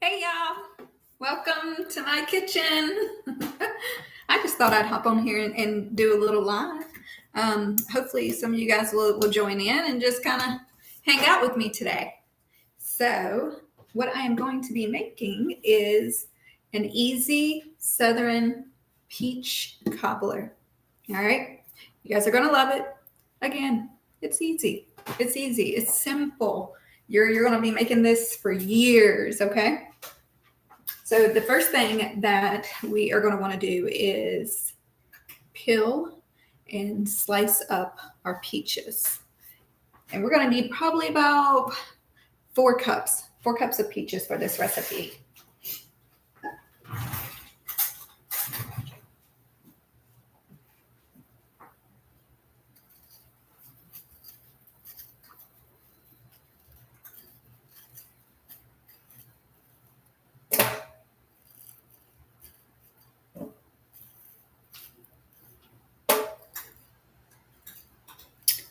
Hey y'all, welcome to my kitchen. I just thought I'd hop on here and do a little live. Hopefully some of you guys will join in and just kind of hang out with me today. So what I am going to be making is an easy Southern peach cobbler. All right, you guys are gonna love it. Again, it's easy. It's easy. It's simple. You're gonna be making this for years, okay? So the first thing that we are going to want to do is peel and slice up our peaches. And we're going to need probably about 4 cups of peaches for this recipe.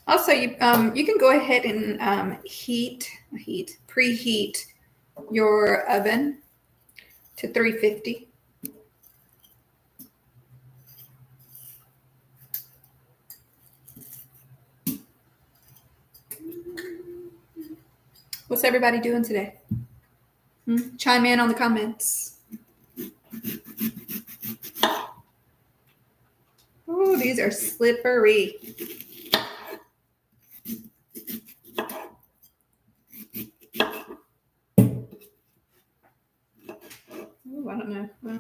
Also, you can go ahead and preheat your oven to 350. What's everybody doing today? Chime in on the comments. Oh, these are slippery. Oh, I don't know. Well,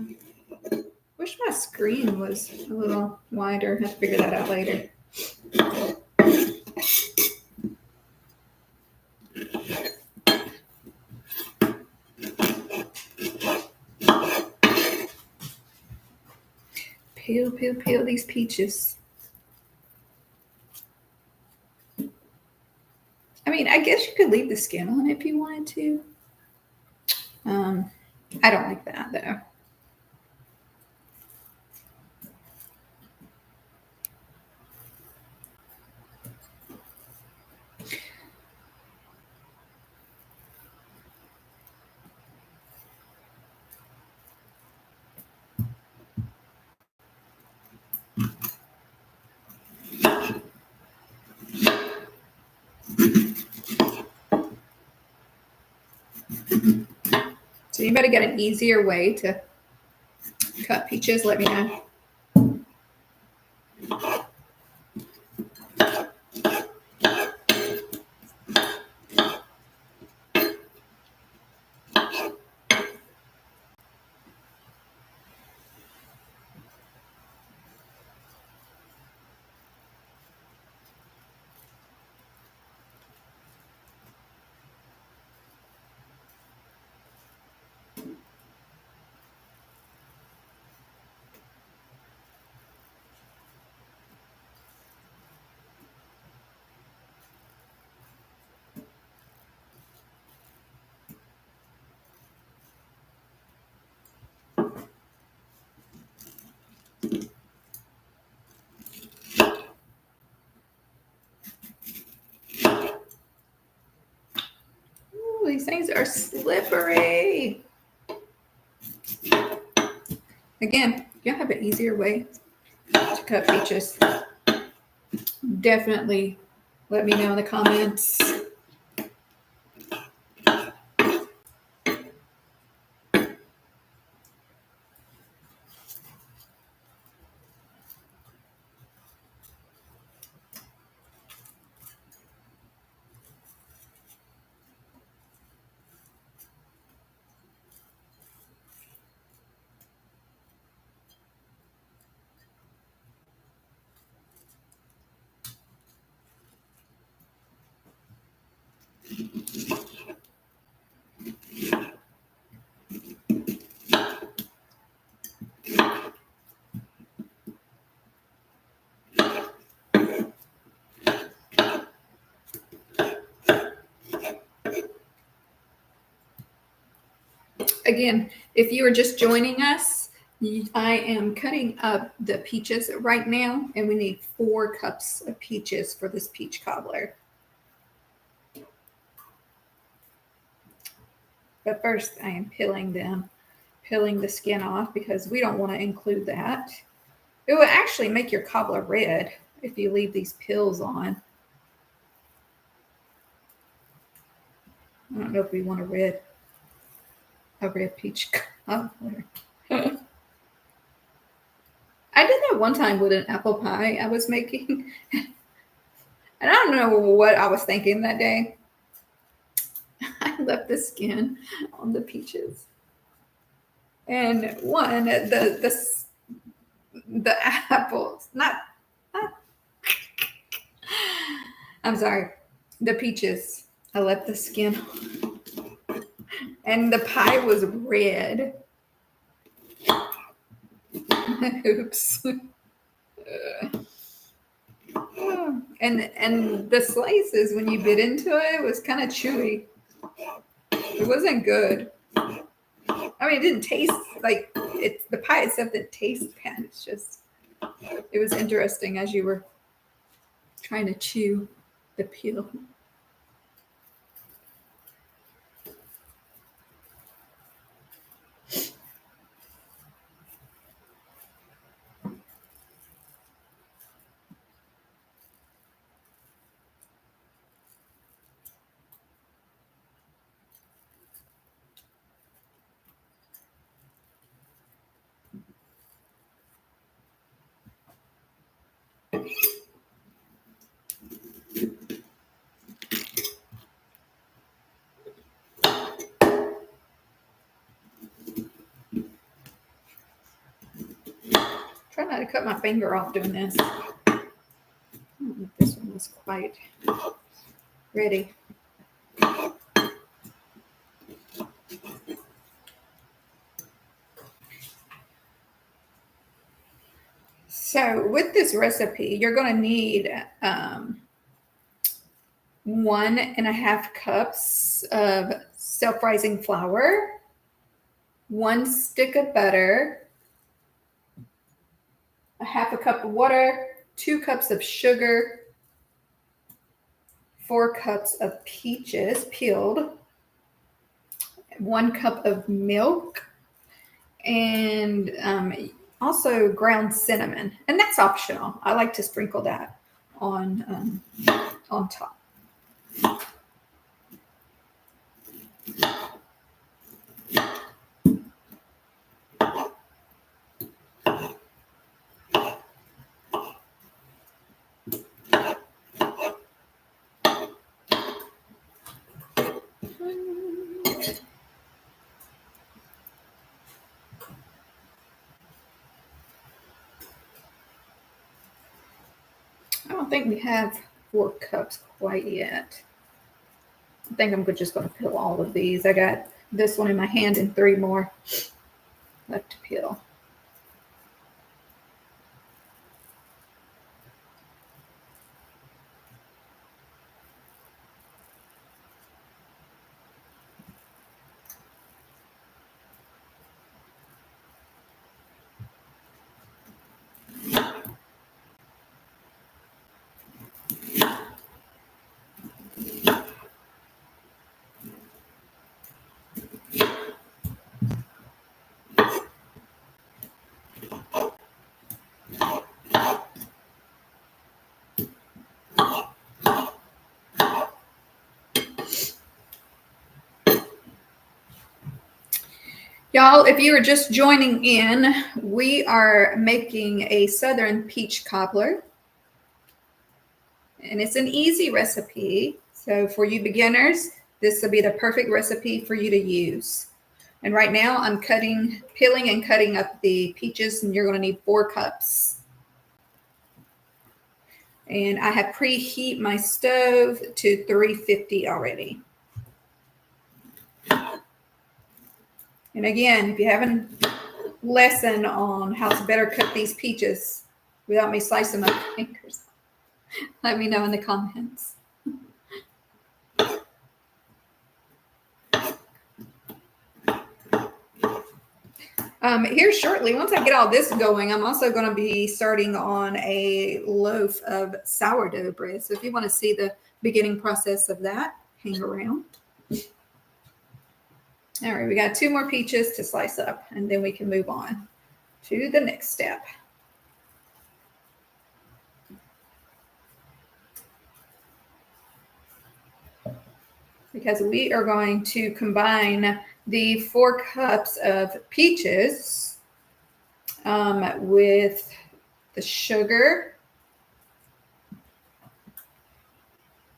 wish my screen was a little wider. Have to figure that out later. Peel these peaches. I mean, I guess you could leave the skin on if you wanted to. I don't like that though. So anybody got an easier way to cut peaches? Let me know. Ooh, these things are slippery. Again, if you have an easier way to cut peaches, definitely let me know in the comments. Again, if you are just joining us, I am cutting up the peaches right now, and we need 4 cups of peaches for this peach cobbler. But first I am peeling the skin off because we don't want to include that. It will actually make your cobbler red if you leave these peels on. I don't know if we want a red peach cobbler. I did that one time with an apple pie I was making. And I don't know what I was thinking that day. I left the skin on the peaches. And the apples, not I'm sorry, the peaches. I left the skin and the pie was red. Oops. And the slices, when you bit into it, was kind of chewy. It wasn't good. I mean, it didn't taste like it. The pie itself didn't taste bad. It's just, it was interesting as you were trying to chew the peel. Try not to cut my finger off doing this. I don't know if this one was quite ready. So with this recipe, you're going to need 1.5 cups of self-rising flour, 1 stick of butter, 1/2 cup of water, 2 cups of sugar, 4 cups of peaches peeled, 1 cup of milk, and also ground cinnamon. And that's optional. I like to sprinkle that on top. I don't think we have 4 cups quite yet. I think I'm just going to peel all of these. I got this one in my hand and 3 more left to peel. Y'all, if you are just joining in, we are making a Southern peach cobbler. And it's an easy recipe. So for you beginners, this will be the perfect recipe for you to use. And right now I'm peeling and cutting up the peaches, and you're going to need 4 cups. And I have preheat my stove to 350 already. And again, if you have a lesson on how to better cut these peaches without me slicing my fingers, let me know in the comments. Here shortly, once I get all this going, I'm also going to be starting on a loaf of sourdough bread. So if you want to see the beginning process of that, hang around. All right, we got 2 more peaches to slice up, and then we can move on to the next step. Because we are going to combine the 4 cups of peaches with the sugar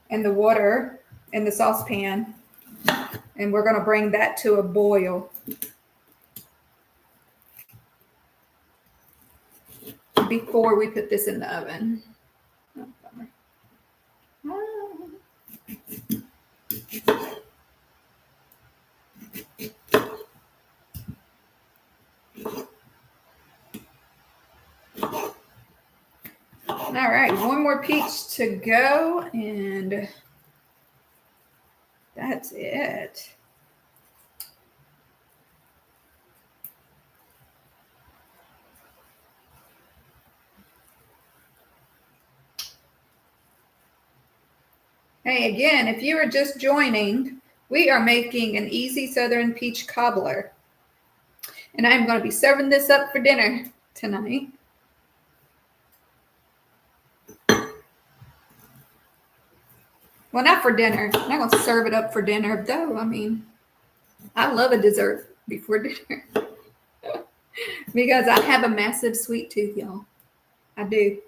and the water in the saucepan, and we're going to bring that to a boil. Before we put this in the oven. Oh, bummer. All right, 1 more peach to go, and that's it. Hey, again, if you are just joining, we are making an easy Southern peach cobbler. And I'm going to be serving this up for dinner tonight. Well, not for dinner. I'm not going to serve it up for dinner, though. I mean, I love a dessert before dinner. Because I have a massive sweet tooth, y'all. I do.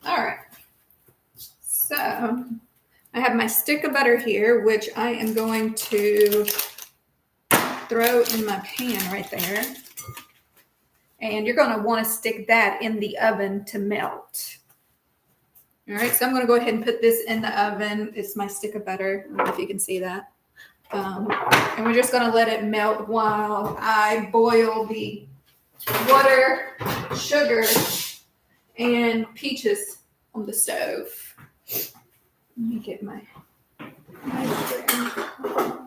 All right. So I have my stick of butter here, which I am going to throw in my pan right there. And you're going to want to stick that in the oven to melt. All right, so I'm going to go ahead and put this in the oven. It's my stick of butter. I don't know if you can see that. And we're just going to let it melt while I boil the water, sugar, and peaches on the stove. Let me get my knife there.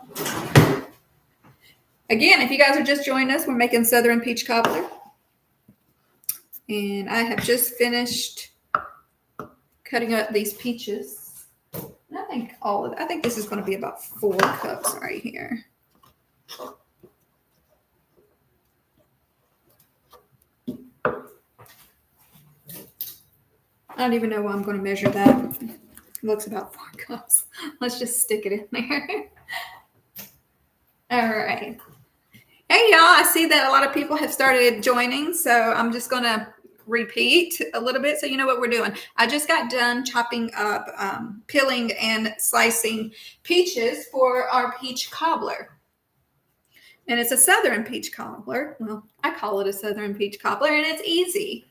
Again, if you guys are just joining us, we're making Southern peach cobbler. And I have just finished cutting up these peaches. And I think this is going to be about 4 cups right here. I don't even know why I'm going to measure that. It looks about 4 cups. Let's just stick it in there. All right. Hey, y'all. I see that a lot of people have started joining, so I'm just going to repeat a little bit so you know what we're doing. I just got done chopping up, peeling and slicing peaches for our peach cobbler. And it's a Southern peach cobbler. Well, I call it a Southern peach cobbler, and it's easy.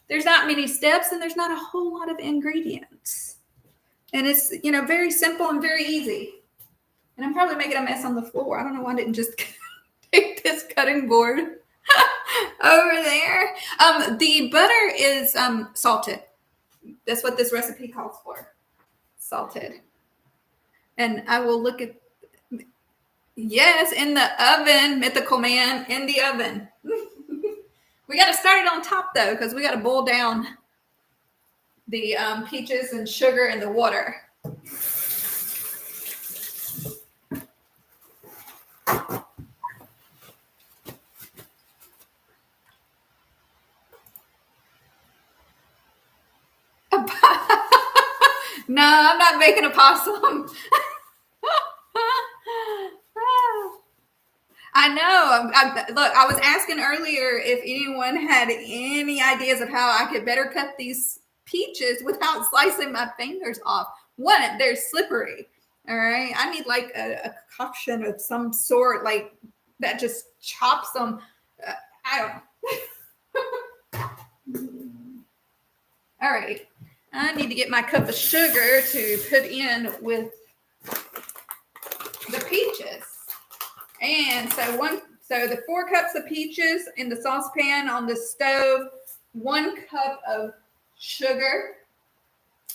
There's not many steps, and there's not a whole lot of ingredients. And it's, very simple and very easy. And I'm probably making a mess on the floor. I don't know why I didn't just take this cutting board over there. The butter is salted. That's what this recipe calls for. Salted. And I will look at, yes, in the oven, mythical man, in the oven. We got to start it on top, though, because we got to boil down the peaches and sugar and the water. No, I'm not making a possum. I know. Look, I was asking earlier if anyone had any ideas of how I could better cut these peaches without slicing my fingers off. One, they're slippery. All right. I need like a concoction of some sort, like that just chops them. I don't. All right. I need to get my cup of sugar to put in with the peaches. And so the 4 cups of peaches in the saucepan on the stove 1 cup of sugar,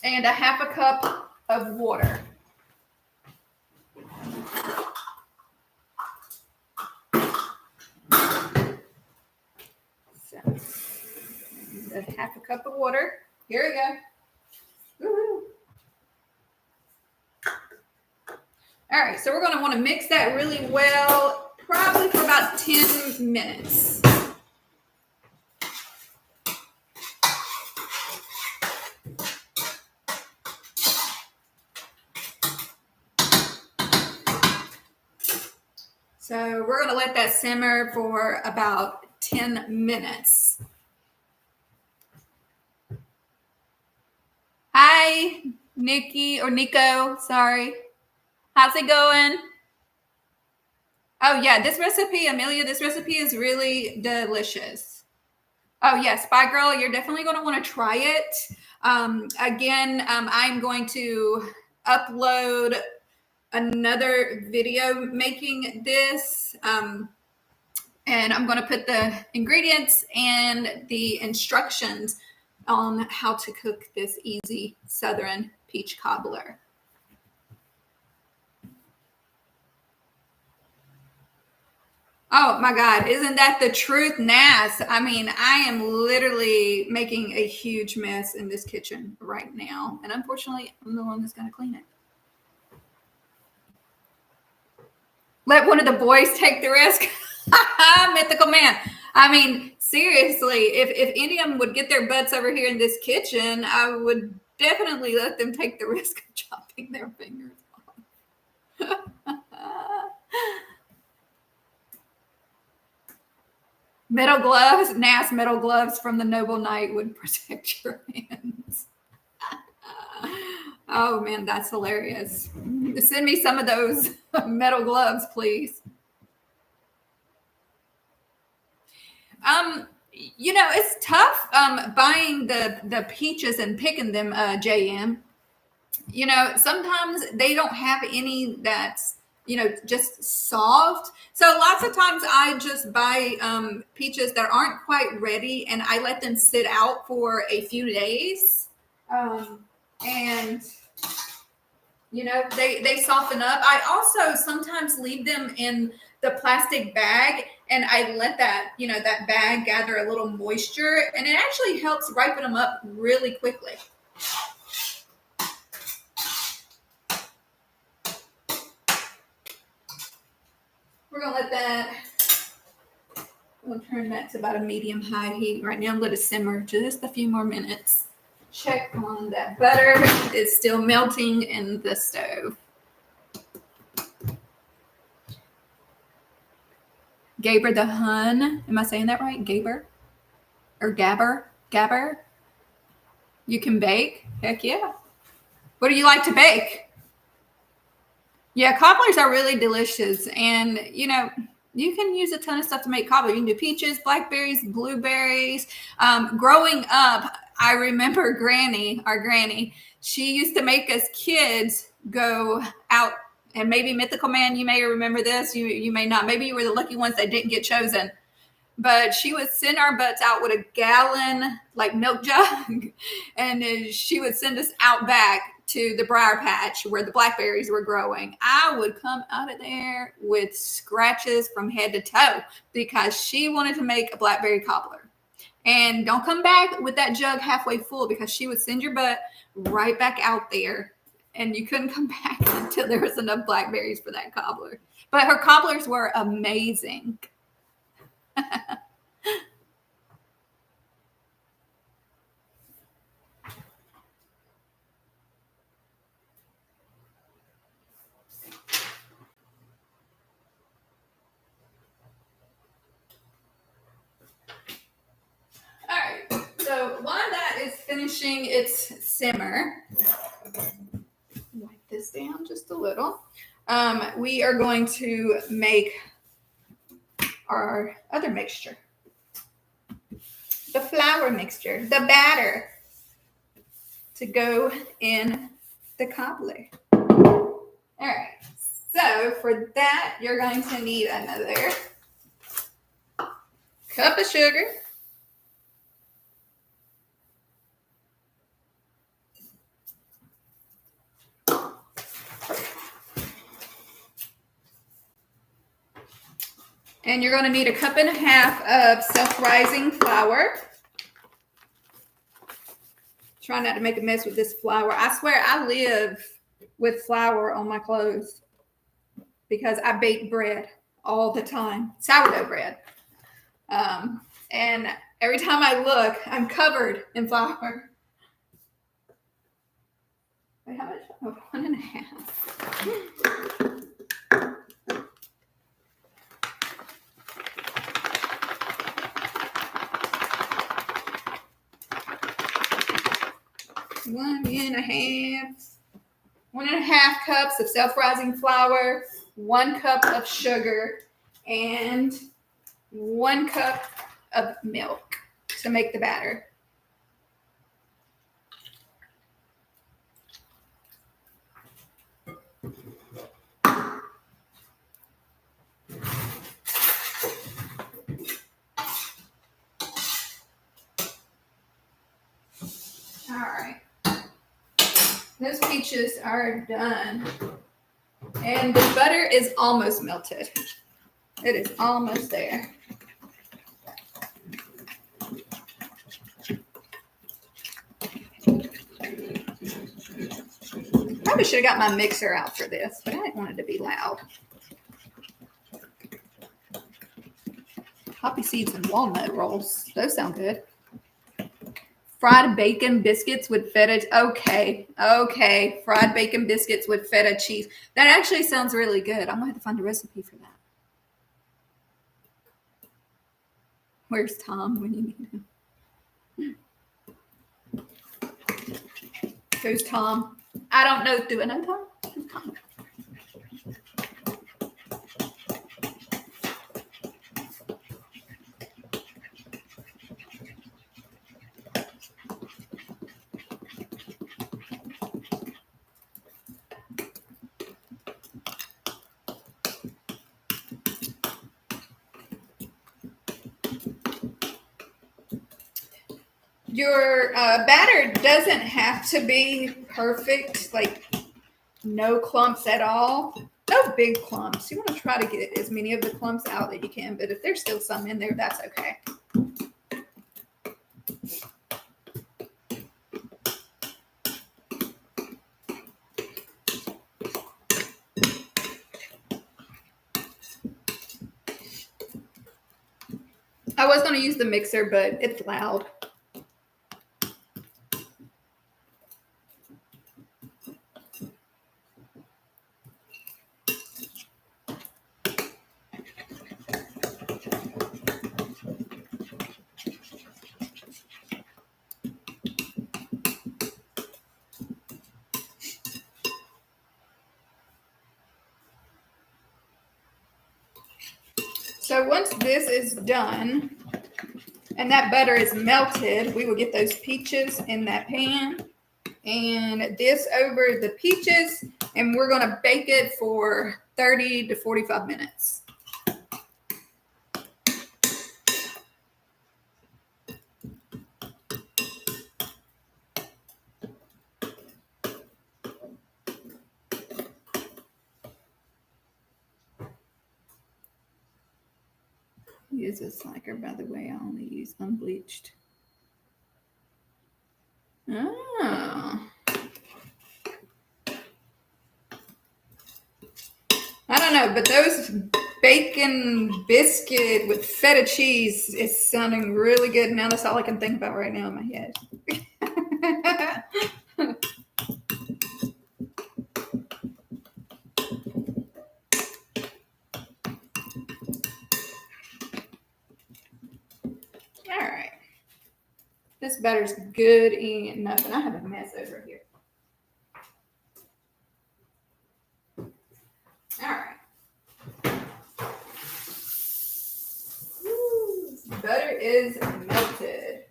and a 1/2 cup of water. So, a 1/2 cup of water. Here we go. Woo-hoo. All right, so we're going to want to mix that really well, probably for about 10 minutes. So we're going to let that simmer for about 10 minutes. Hi, Nikki, or Nico, sorry. How's it going? Oh, yeah, this recipe, Amelia, this recipe is really delicious. Oh, yeah, Spy Girl, you're definitely going to want to try it. Again, I'm going to upload another video making this. And I'm going to put the ingredients and the instructions on how to cook this easy Southern peach cobbler. Oh my God, isn't that the truth, Nas? I mean, I am literally making a huge mess in this kitchen right now. And unfortunately, I'm the one that's going to clean it. Let one of the boys take the risk. Mythical man. I mean, seriously, if any of them would get their butts over here in this kitchen, I would definitely let them take the risk of chopping their fingers off. Metal gloves, Nas metal gloves from the Noble Knight would protect your hands. Oh man, that's hilarious. Send me some of those metal gloves, please. It's tough buying the peaches and picking them, JM. Sometimes they don't have any that's, just soft. So lots of times I just buy peaches that aren't quite ready and I let them sit out for a few days. And they soften up. I also sometimes leave them in the plastic bag and I let that bag gather a little moisture and it actually helps ripen them up really quickly. We're gonna let that, we'll turn that to about a medium high heat right now. Let it simmer just a few more minutes. Check on that butter. It's still melting in the stove. Gaber the Hun. Am I saying that right? Gaber? Or Gabber? Gabber? You can bake? Heck yeah. What do you like to bake? Yeah, cobblers are really delicious. And, you can use a ton of stuff to make cobbler. You can do peaches, blackberries, blueberries. Growing up, I remember our granny, she used to make us kids go out, and maybe Mythical Man, you may remember this, you may not. Maybe you were the lucky ones that didn't get chosen. But she would send our butts out with a gallon, milk jug, and she would send us out back to the briar patch where the blackberries were growing. I would come out of there with scratches from head to toe because she wanted to make a blackberry cobbler. And don't come back with that jug halfway full because she would send your butt right back out there and you couldn't come back until there was enough blackberries for that cobbler. But her cobblers were amazing. All right, so while that is finishing its simmer, wipe this down just a little. We are going to make our other mixture, the flour mixture, the batter to go in the cobbler. All right, so for that, you're going to need another cup of sugar, And you're going to need 1.5 cups of self-rising flour. Try not to make a mess with this flour. I swear I live with flour on my clothes because I bake bread all the time, sourdough bread. And every time I look, I'm covered in flour. Wait, how much? Oh, 1.5. One and a half cups of self-rising flour, 1 cup of sugar, and 1 cup of milk to make the batter. All right. Those peaches are done. And the butter is almost melted. It is almost there. Probably should have got my mixer out for this, but I didn't want it to be loud. Poppy seeds and walnut rolls. Those sound good. Fried bacon biscuits with feta. Okay. Fried bacon biscuits with feta cheese. That actually sounds really good. I'm going to have to find a recipe for that. Where's Tom when you need him? Who's Tom? I don't know. Do I know Tom? Who's Tom? Your batter doesn't have to be perfect, like no clumps at all. No big clumps. You want to try to get as many of the clumps out that you can, but if there's still some in there, that's okay. I was going to use the mixer, but it's loud. So once this is done and that butter is melted, we will get those peaches in that pan and this over the peaches, and we're going to bake it for 30 to 45 minutes. Use a slacker, by the way. I only use unbleached. Oh. I don't know, but those bacon biscuit with feta cheese is sounding really good. Now that's all I can think about right now in my head. All right. This butter's good enough, and I have a mess over here. All right. Ooh, butter is melted.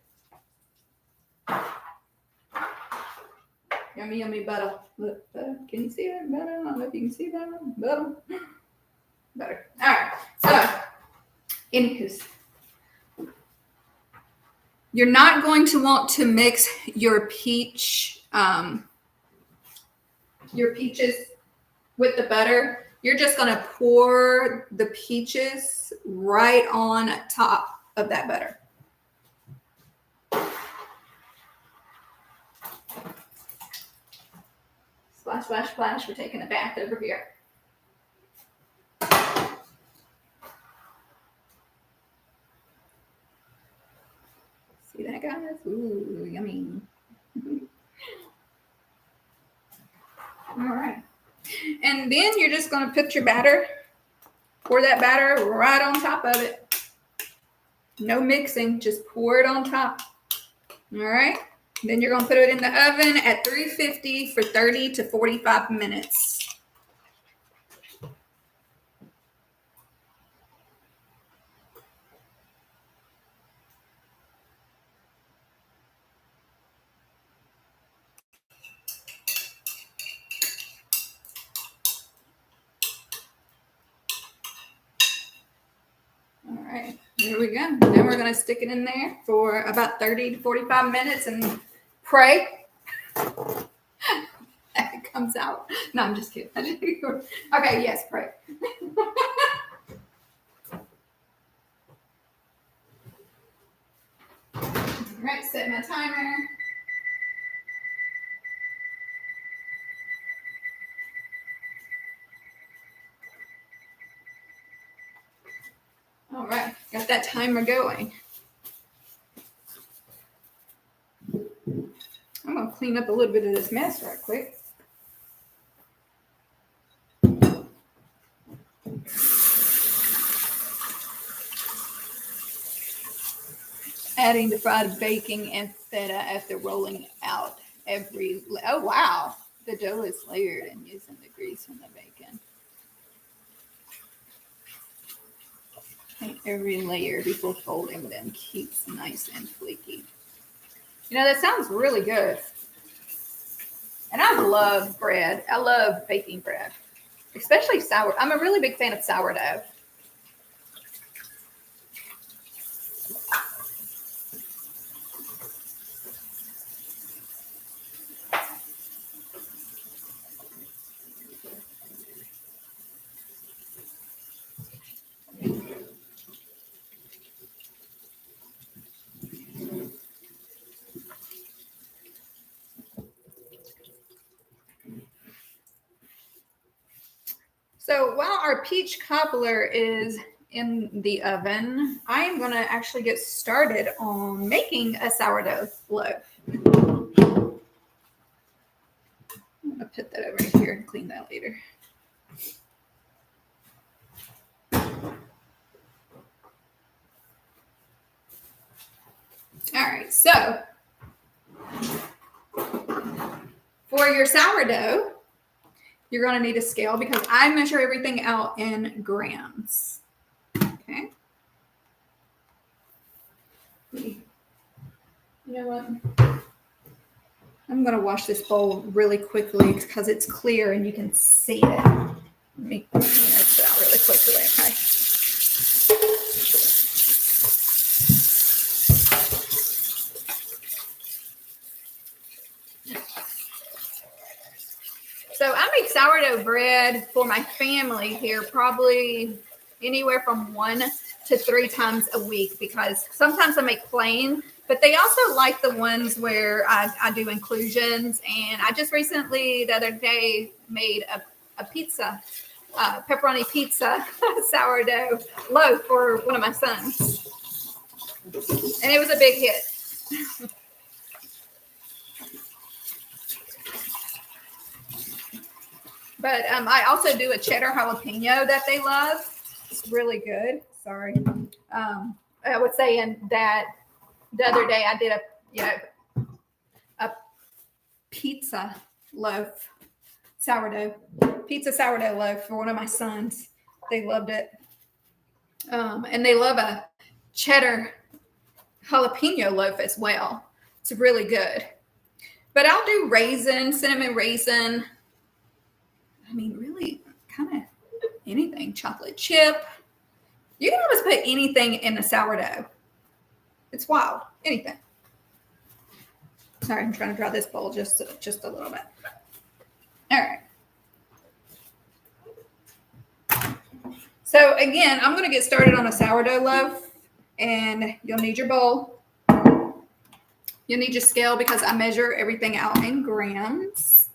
Yummy, yummy butter. Look, butter. Can you see that butter? I don't know if you can see that. Butter. Butter. All right. So, anywho, you're not going to want to mix your peaches with the butter you're just going to pour the peaches right on top of that butter. Splash, splash, splash. We're taking a bath over here. See that, guys? Ooh, yummy. All right. And then you're just going to put your batter, pour that batter right on top of it. No mixing, just pour it on top. All right. Then you're going to put it in the oven at 350 for 30 to 45 minutes. All right, there we go. Then we're going to stick it in there for about 30 to 45 minutes and pray it comes out. No, I'm just kidding. Okay, yes, pray. All right, set my timer. All right, got that timer going. I'm going to clean up a little bit of this mess right quick. Adding the fried bacon and feta after rolling out oh wow, the dough is layered and using the grease from the bacon. And every layer before folding them keeps nice and flaky. You know, that sounds really good. And I love bread. I love baking bread, especially sour. I'm a really big fan of sourdough. So while our peach cobbler is in the oven, I am going to actually get started on making a sourdough loaf. I'm going to put that over here and clean that later. All right, so for your sourdough, you're going to need a scale because I measure everything out in grams. Okay. You know what? I'm going to wash this bowl really quickly because it's clear and you can see it. Let me rinse it out really quickly, okay? So I make sourdough bread for my family here probably anywhere from 1 to 3 times a week because sometimes I make plain, but they also like the ones where I do inclusions. And I just recently, the other day, made a pizza, pepperoni pizza sourdough loaf for one of my sons. And it was a big hit. But I also do a cheddar jalapeno that they love. It's really good. Sorry. I was saying that the other day I did a pizza loaf, pizza sourdough loaf for one of my sons. They loved it. And they love a cheddar jalapeno loaf as well. It's really good. But I'll do raisin, cinnamon raisin. I mean, really kind of anything. Chocolate chip. You can almost put anything in the sourdough. It's wild. Anything. Sorry, I'm trying to dry this bowl just a little bit. All right. So again, I'm going to get started on a sourdough loaf, and you'll need your bowl. You'll need your scale because I measure everything out in grams.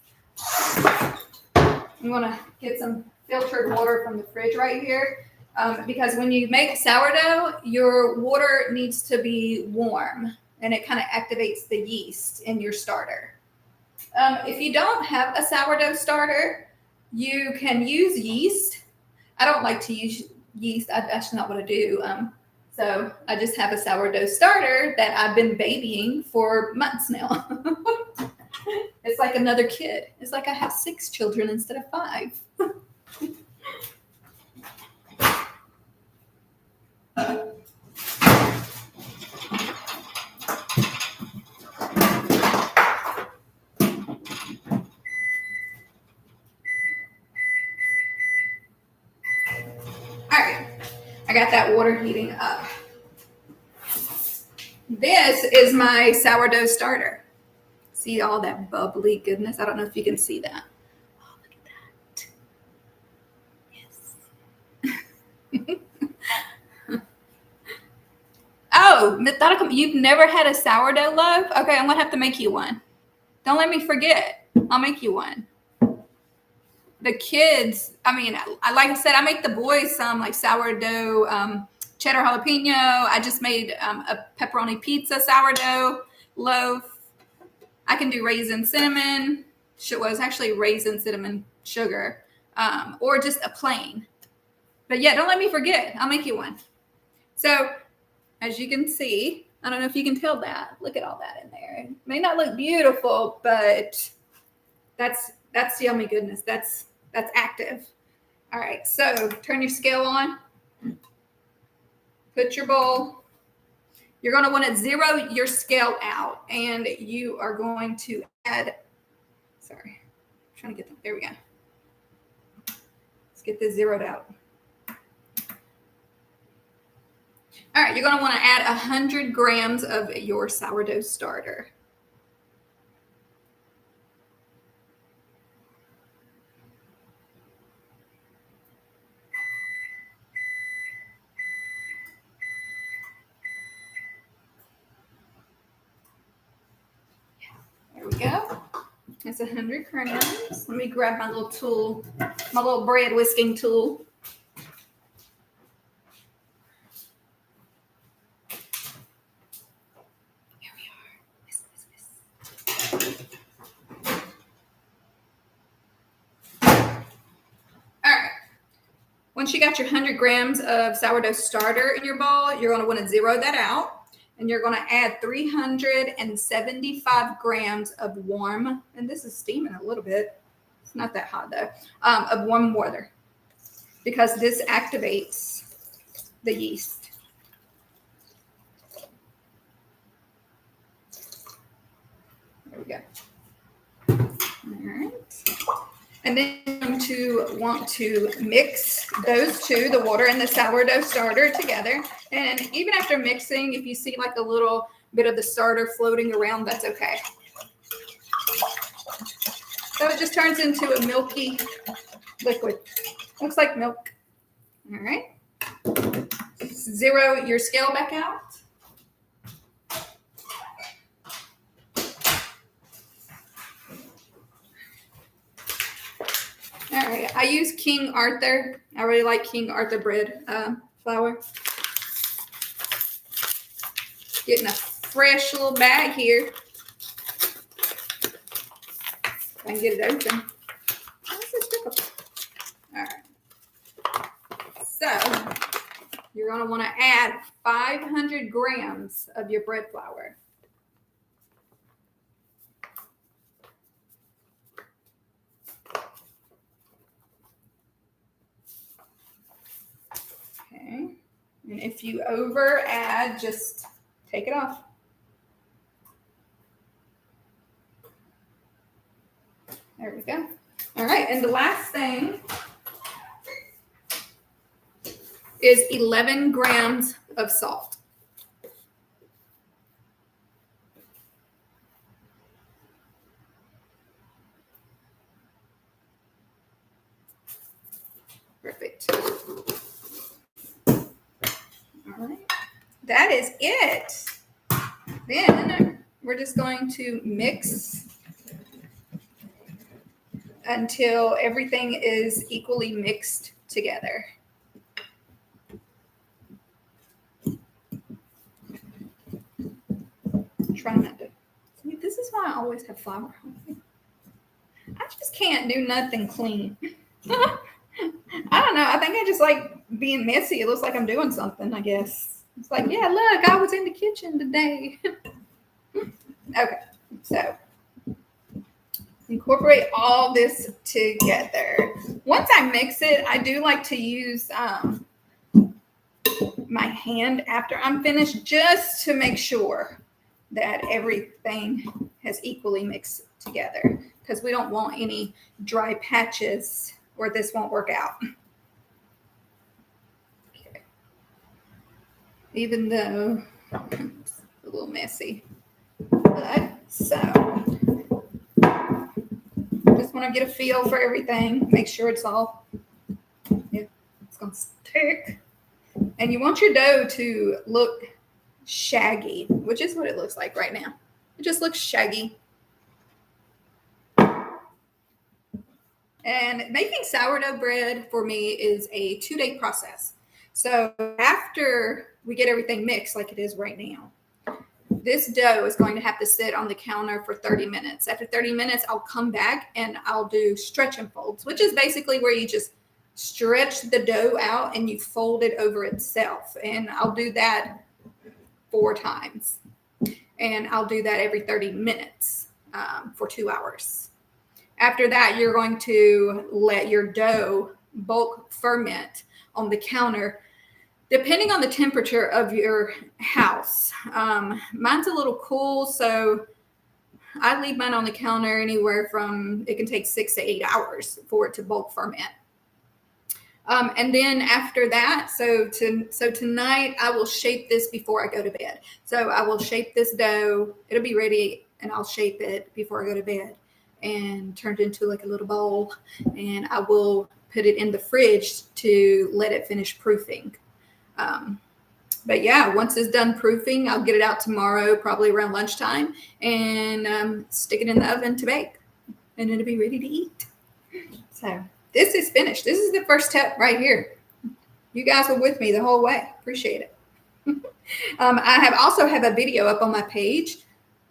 I'm going to get some filtered water from the fridge right here because when you make sourdough, your water needs to be warm, and it kind of activates the yeast in your starter. If you don't have a sourdough starter, you can use yeast. I don't like to use yeast. That's not what I do. So I just have a sourdough starter that I've been babying for months now. It's like another kid. It's like I have 6 children instead of 5. All right, I got that water heating up. This is my sourdough starter. See all that bubbly goodness? I don't know if you can see that. Oh, look at that. Yes. Oh, methodical. You've never had a sourdough loaf? Okay, I'm going to have to make you one. Don't let me forget. I'll make you one. The kids, I mean, like I said, I make the boys some like sourdough cheddar jalapeno. I just made a pepperoni pizza sourdough loaf. I can do raisin cinnamon. Well, it's actually raisin cinnamon sugar, or just a plain. But yeah, don't let me forget. I'll make you one. So as you can see, I don't know if you can tell that. Look at all that in there. It may not look beautiful, but that's yummy goodness. That's active. All right, so turn your scale on. Put your bowl. You're going to want to zero your scale out, and you are going to add, sorry, I'm trying to get them. There we go. Let's get this zeroed out. All right, you're going to want to add 100 grams of your sourdough starter. There we go. That's 100 grams. Let me grab my little tool, my little bread whisking tool. Here we are. Whisk, whisk, whisk. All right. Once you got your 100 grams of sourdough starter in your bowl, you're going to want to zero that out. And you're going to add 375 grams of warm, and this is steaming a little bit. It's not that hot though, of warm water, because this activates the yeast. There we go. All right. And then you're going to want to mix those two, the water and the sourdough starter, together. And even after mixing, if you see like a little bit of the starter floating around, that's okay. So it just turns into a milky liquid. Looks like milk. All right. Zero your scale back out. All right, I use King Arthur. I really like King Arthur bread flour. Getting a fresh little bag here. If I can get it open. What's this difficult? All right. So you're going to want to add 500 grams of your bread flour. Okay. And if you over add, just take it off. There we go. All right. And the last thing is 11 grams of salt. Perfect. that is it. Then we're just going to mix until everything is equally mixed together. Try not to. See, this is why I always have flour on me. I just can't do nothing clean. I don't know. I think I just like being messy. It looks like I'm doing something, I guess. It's like, yeah, look, I was in the kitchen today. Okay, so incorporate all this together. Once I mix it, I do like to use my hand after I'm finished just to make sure that everything has equally mixed together, because we don't want any dry patches or this won't work out. Okay. Even though it's a little messy. But so just want to get a feel for everything, make sure it's all, yeah, it's going to stick. And you want your dough to look shaggy, which is what it looks like right now. It just looks shaggy. And making sourdough bread for me is a 2-day process. So after we get everything mixed like it is right now, this dough is going to have to sit on the counter for 30 minutes. After 30 minutes, I'll come back and I'll do stretch and folds, which is basically where you just stretch the dough out and you fold it over itself. And I'll do that 4 times. And I'll do that every 30 minutes for 2 hours. After that, you're going to let your dough bulk ferment on the counter, depending on the temperature of your house. Mine's a little cool, so I leave mine on the counter anywhere from, it can take 6 to 8 hours for it to bulk ferment. And then after that, so tonight I will shape this before I go to bed. So I will shape this dough. It'll be ready, and I'll shape it before I go to bed and turn it into like a little bowl. And I will put it in the fridge to let it finish proofing. But yeah, once it's done proofing, I'll get it out tomorrow, probably around lunchtime, and stick it in the oven to bake, and it'll be ready to eat. So this is finished. This is the first step right here. You guys were with me the whole way. Appreciate it. I also have a video up on my page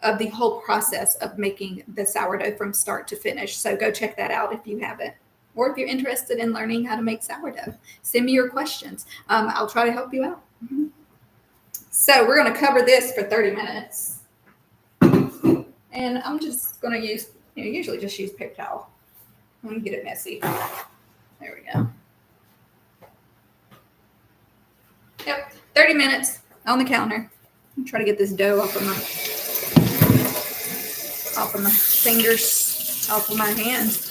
of the whole process of making the sourdough from start to finish. So go check that out if you haven't. Or if you're interested in learning how to make sourdough, send me your questions. I'll try to help you out. So we're going to cover this for 30 minutes. And I'm just going to use, usually just use paper towel. I'm going to get it messy. There we go. Yep, 30 minutes on the counter. I'm trying to get this dough off of my fingers, off of my hands.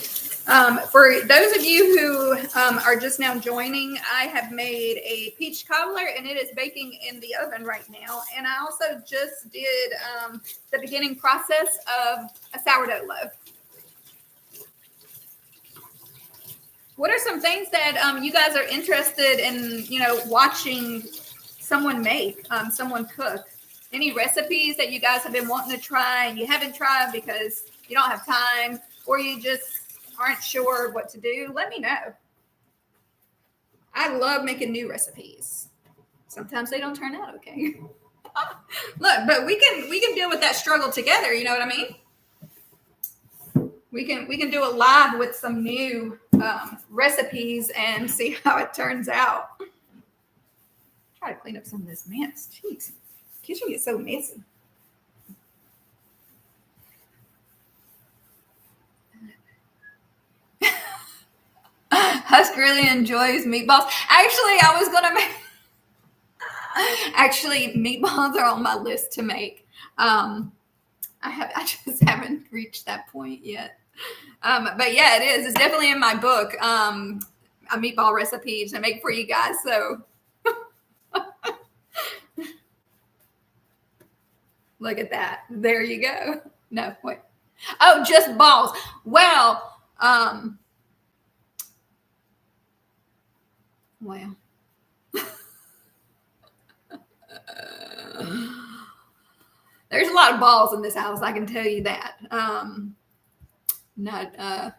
For those of you who are just now joining, I have made a peach cobbler, and it is baking in the oven right now. And I also just did the beginning process of a sourdough loaf. What are some things that you guys are interested in, watching someone make, someone cook? Any recipes that you guys have been wanting to try and you haven't tried because you don't have time, or you just aren't sure what to do? Let me know. I love making new recipes. Sometimes they don't turn out okay. Look, but we can deal with that struggle together. You know what I mean? We can do a live with some new recipes and see how it turns out. Try to clean up some of this mess. Jeez, the kitchen gets so messy. Husk really enjoys meatballs. Actually, I was gonna make. Actually, meatballs are on my list to make. I just haven't reached that point yet. But yeah, it is. It's definitely in my book. A meatball recipe to make for you guys. So look at that. There you go. No, wait. Oh, just balls. Well, lot of balls in this house, I can tell you that. Not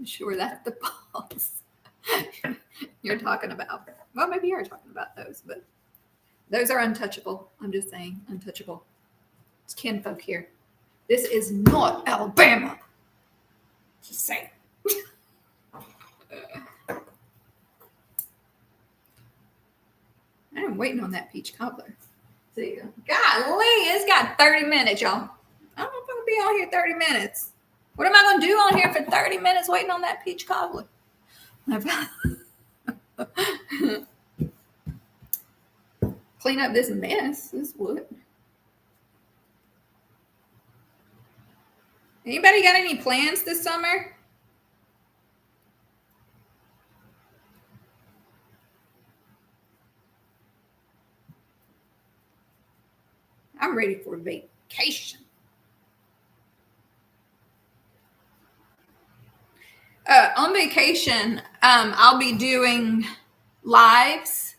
sure that's the balls you're talking about. Well, maybe you're talking about those, but those are untouchable. I'm just saying, untouchable. It's kinfolk here. This is not Alabama. Just saying. I'm waiting on that peach cobbler. See, golly, it's got 30 minutes, y'all. I don't know if I'm gonna be on here 30 minutes. What am I gonna do on here for 30 minutes waiting on that peach cobbler? Clean up this mess. This wood. Anybody got any plans this summer? I'm ready for vacation. On vacation, I'll be doing lives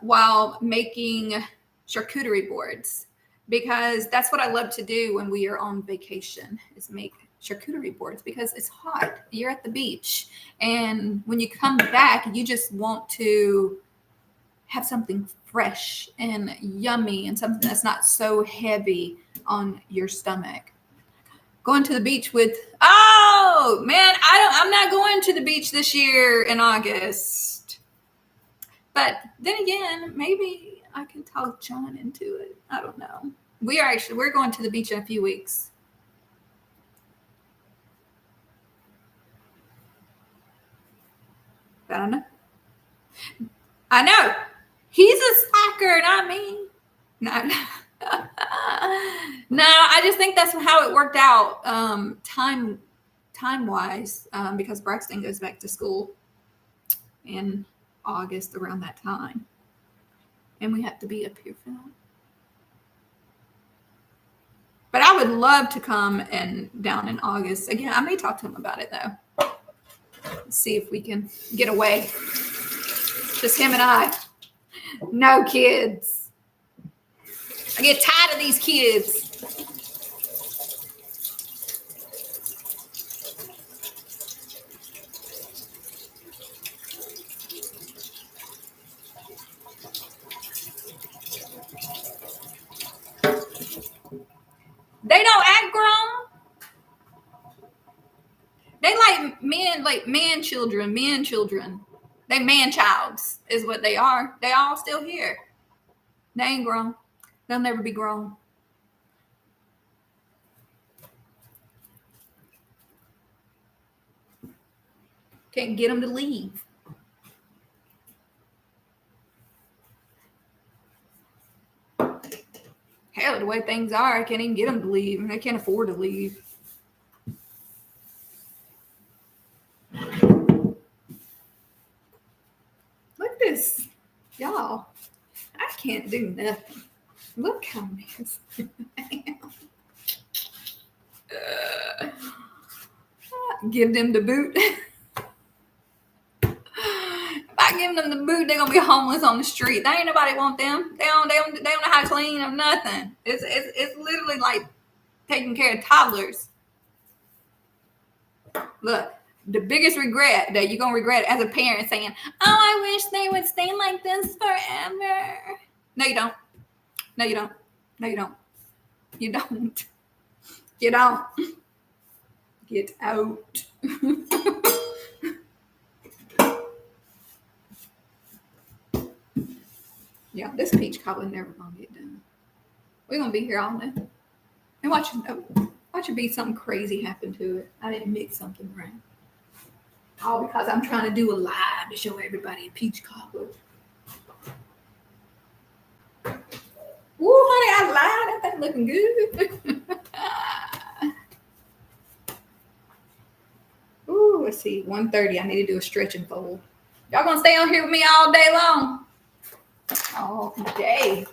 while making charcuterie boards, because that's what I love to do when we are on vacation, is make charcuterie boards, because it's hot. You're at the beach, and when you come back, you just want to have something fresh and yummy and something that's not so heavy on your stomach. Going to the beach with, oh man, I'm not going to the beach this year in August. But then again, maybe I can talk John into it. I don't know. We're going to the beach in a few weeks. I don't know. I know. He's a slacker, not me. No. No, I just think that's how it worked out time-wise, because Braxton goes back to school in August around that time. And we have to be up here for that. But I would love to come down in August. Again, I may talk to him about it, though. Let's see if we can get away. Just him and I. No kids. I get tired of these kids. They don't act grown. They like man children. They man-childs is what they are. They all still here. They ain't grown. They'll never be grown. Can't get them to leave. Hell, the way things are, I can't even get them to leave, and they can't afford to leave. Look at this, y'all. I can't do nothing. Look how nasty I am. Give them the boot. If I give them the boot, they're gonna be homeless on the street. There ain't nobody want them. They don't know how to clean or nothing. It's literally like taking care of toddlers. Look, the biggest regret that you're gonna regret as a parent saying, "Oh, I wish they would stay like this forever." No, you don't. No, you don't. No, you don't. You don't. Get out. Get out. Yeah, this peach cobbler never gonna get done. We're gonna be here all day. And watch it be something crazy happen to it. I didn't mix something right. All because I'm trying to do a live to show everybody a peach cobbler. Woo, honey, I lied. That thing looking good. Ooh, let's see. 1:30. I need to do a stretch and fold. Y'all gonna stay on here with me all day long? All day.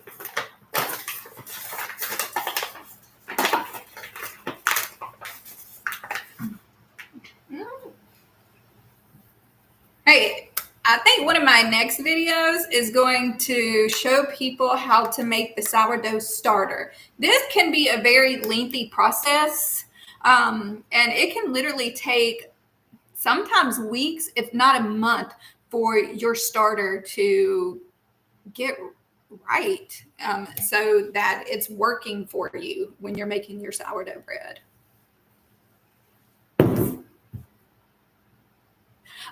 Hey, I think one of my next videos is going to show people how to make the sourdough starter. This can be a very lengthy process, and it can literally take sometimes weeks, if not a month, for your starter to get right, so that it's working for you when you're making your sourdough bread.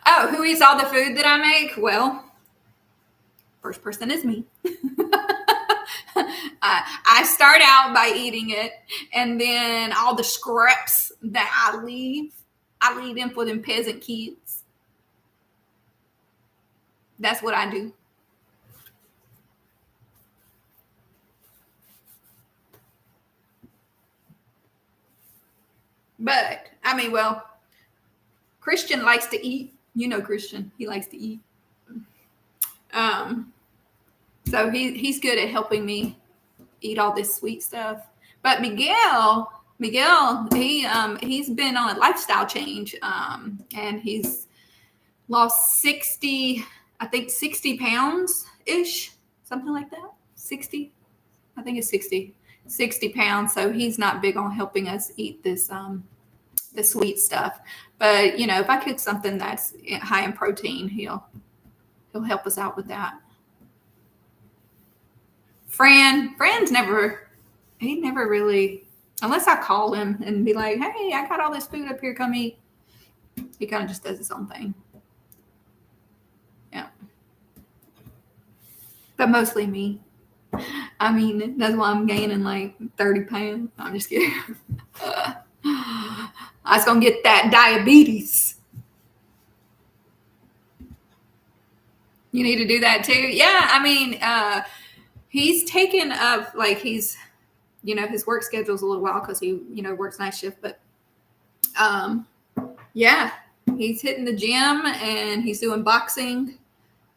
Oh, who eats all the food that I make? Well, first person is me. I start out by eating it, and then all the scraps that I leave them for them peasant kids. That's what I do. But I mean, well, Christian likes to eat. You know, Christian, he likes to eat. So he's good at helping me eat all this sweet stuff. But Miguel, he's been on a lifestyle change, and he's lost 60 pounds ish, something like that. 60, I think it's 60 pounds. So he's not big on helping us eat this the sweet stuff. But you know, if I cook something that's high in protein, he'll help us out with that. Fran's never really, unless I call him and be like, hey, I got all this food up here, come eat. He kind of just does his own thing. Yeah. But mostly me. I mean, that's why I'm gaining like 30 pounds. I'm just kidding. I was going to get that diabetes. You need to do that too. Yeah, I mean, he's taken up, like, he's, you know, his work schedule's a little wild because he, you know, works night shift. But yeah, he's hitting the gym and he's doing boxing,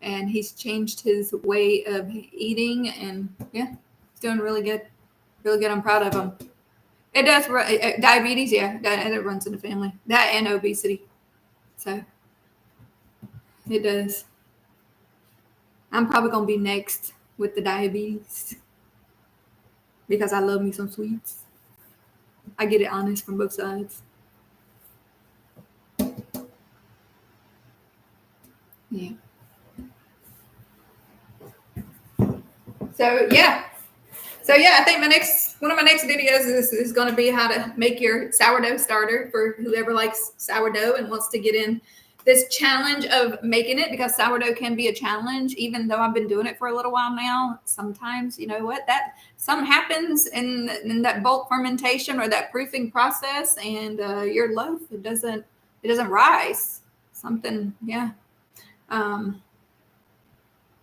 and he's changed his way of eating, and yeah, he's doing really good. Really good. I'm proud of him. It does. Diabetes, yeah, that runs in the family. That and obesity. So it does. I'm probably going to be next with the diabetes because I love me some sweets. I get it honest from both sides. Yeah. So yeah, I think one of my next videos is going to be how to make your sourdough starter for whoever likes sourdough and wants to get in this challenge of making it, because sourdough can be a challenge. Even though I've been doing it for a little while now, sometimes, you know what, that something happens in that bulk fermentation or that proofing process, and your loaf it doesn't rise. Something, yeah. But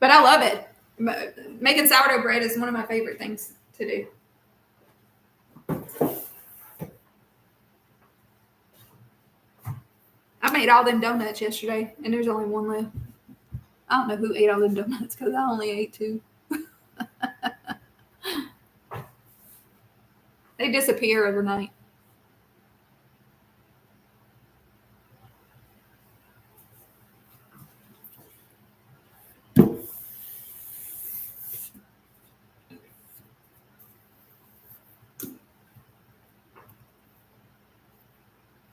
I love it. Making sourdough bread is one of my favorite things to do. I made all them donuts yesterday, and there's only one left. I don't know who ate all them donuts because I only ate 2. They disappear overnight.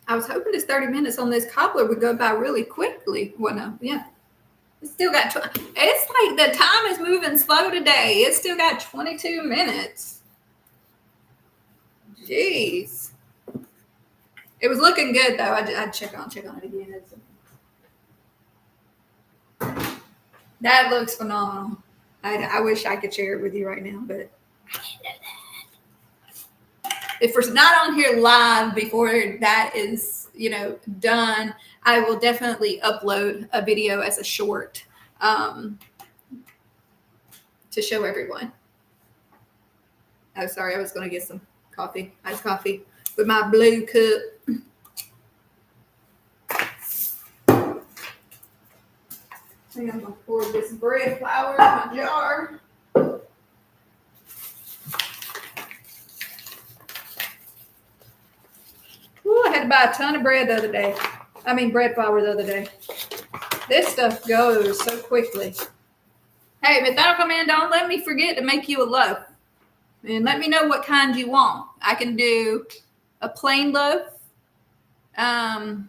I was hoping this 30 minutes on this cobbler would go by really quickly. Well, no, yeah. It's still got, it's like the time is moving slow today. It's still got 22 minutes. Jeez. It was looking good, though. I'd check on it again. That looks phenomenal. I wish I could share it with you right now, but I can't do that. If we're not on here live before that is, you know, done, I will definitely upload a video as a short to show everyone. Oh, sorry, I was going to get some coffee, iced coffee with my blue cup. I think I'm going to pour this bread flour in my jar. Ooh, I had to buy a ton of bread the other day. I mean, bread flour the other day. This stuff goes so quickly. Hey, but that'll come in. Don't let me forget to make you a loaf. And let me know what kind you want. I can do a plain loaf, cheddar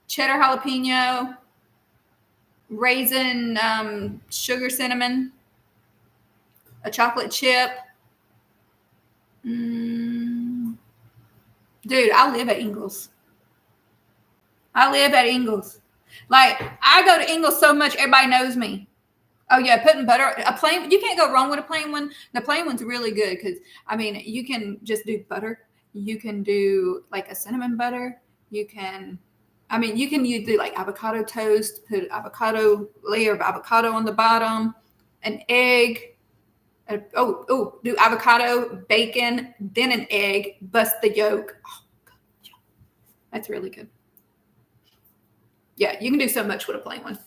jalapeno, raisin, sugar cinnamon, a chocolate chip. Dude, I live at Ingles. Like, I go to Ingles so much, everybody knows me. Oh, yeah, putting butter, a plain, you can't go wrong with a plain one. The plain one's really good because, I mean, you can just do butter. You can do, like, a cinnamon butter. You can do, like, avocado toast, put avocado, layer of avocado on the bottom, an egg. Do avocado, bacon, then an egg, bust the yolk. Oh, God. That's really good. Yeah, you can do so much with a plain one.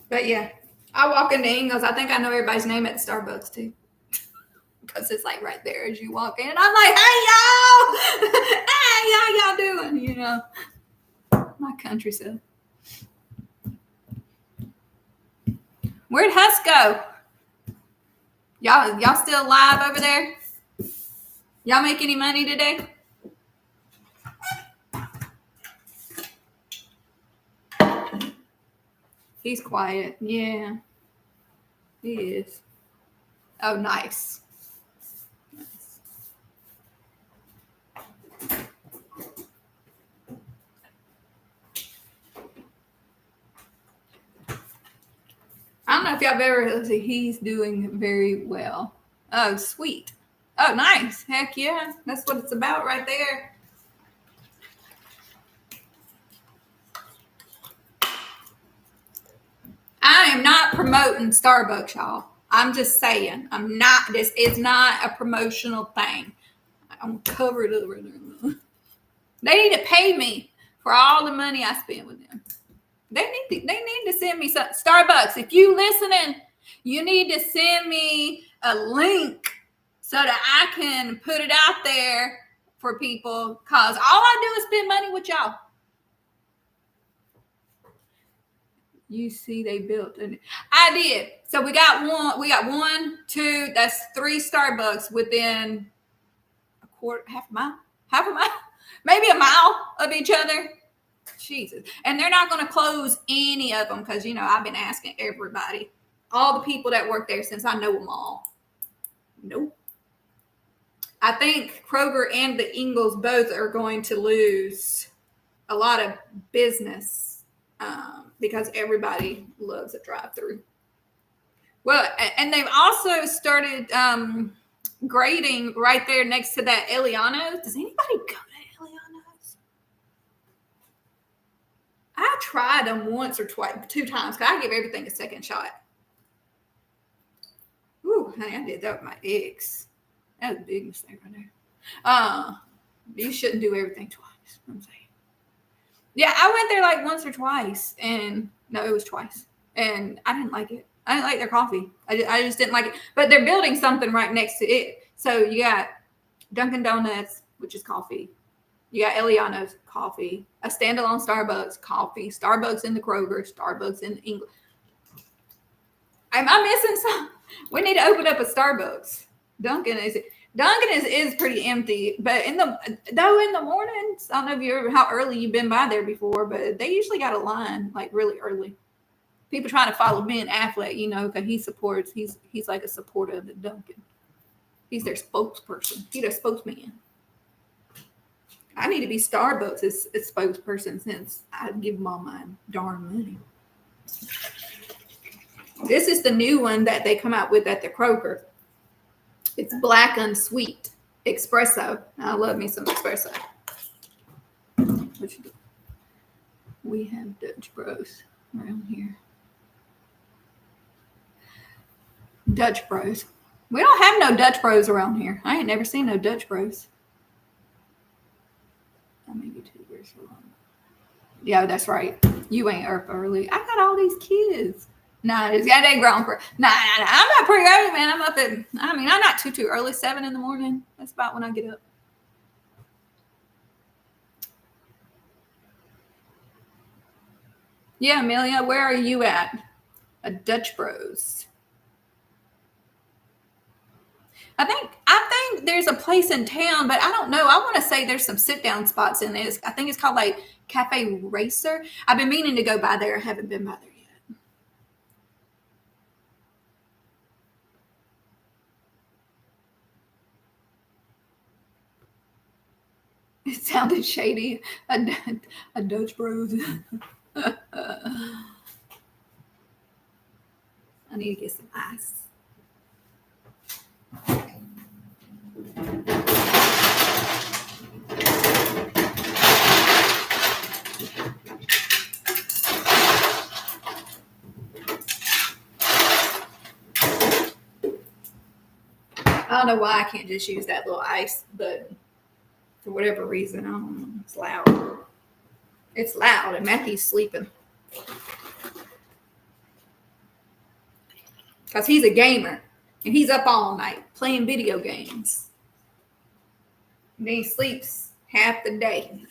But yeah, I walk into Ingles. I think I know everybody's name at the Starbucks too. Because it's like right there as you walk in. And I'm like, hey, y'all. Hey, how y'all doing? You know, my country self. Where'd Huss go? Y'all still alive over there? Y'all make any money today? He's quiet. Yeah, he is. Oh, nice. I don't know if y'all have ever see. He's doing very well. Oh, sweet. Oh, nice. Heck yeah. That's what it's about right there. I am not promoting Starbucks, y'all. I'm just saying. This is not a promotional thing. I'm covered over there. They need to pay me for all the money I spend with them. They need to send me some Starbucks. If you listening, you need to send me a link so that I can put it out there for people. Cause all I do is spend money with y'all. You see, they built it. I did. So we got one, two. That's 3 Starbucks within half a mile, maybe a mile of each other. Jesus. And they're not going to close any of them because, you know, I've been asking everybody, all the people that work there since I know them all. Nope. I think Kroger and the Ingles both are going to lose a lot of business because everybody loves a drive-through. Well, and they've also started grading right there next to that Eliano's. Does anybody go to Eliano's? I tried them once or twice, 2 times, because I give everything a second shot. Ooh, honey, I did that with my ex. That was a big mistake right there. You shouldn't do everything twice. I'm saying. Yeah, I went there like once or twice, and no, it was twice, and I didn't like it. I didn't like their coffee. I just didn't like it. But they're building something right next to it. So you got Dunkin' Donuts, which is coffee. You got Eliano's, coffee. A standalone Starbucks, coffee. Starbucks in the Kroger. Starbucks in England. Am I missing something? We need to open up a Starbucks. Dunkin' is pretty empty, but in the mornings, I don't know if you how early you've been by there before, but they usually got a line like really early. People trying to follow Ben Affleck, you know, because he's like a supporter of the Dunkin'. He's their spokesperson. He's their spokesman. I need to be Starbucks' as spokesperson since I give them all my darn money. This is the new one that they come out with at the Kroger. It's black unsweet espresso. I love me some espresso. We have Dutch Bros around here. Dutch Bros. We don't have no Dutch Bros around here. I ain't never seen no Dutch Bros. Maybe 2 years long. Yeah, that's right. You ain't up early. I got all these kids. Nah, yeah, they grown for. Nah. I'm not pretty early, man. I'm up at. I mean, I'm not too early. 7 in the morning. That's about when I get up. Yeah, Amelia, where are you at? A Dutch Bros. I think there's a place in town, but I don't know. I want to say there's some sit down spots in this. I think it's called like Cafe Racer. I've been meaning to go by there. I haven't been by there yet. It sounded shady. A Dutch Bros. I need to get some ice. I don't know why I can't just use that little ice, but for whatever reason, I don't know. It's loud. It's loud, and Matthew's sleeping because he's a gamer and he's up all night playing video games. And then he sleeps half the day.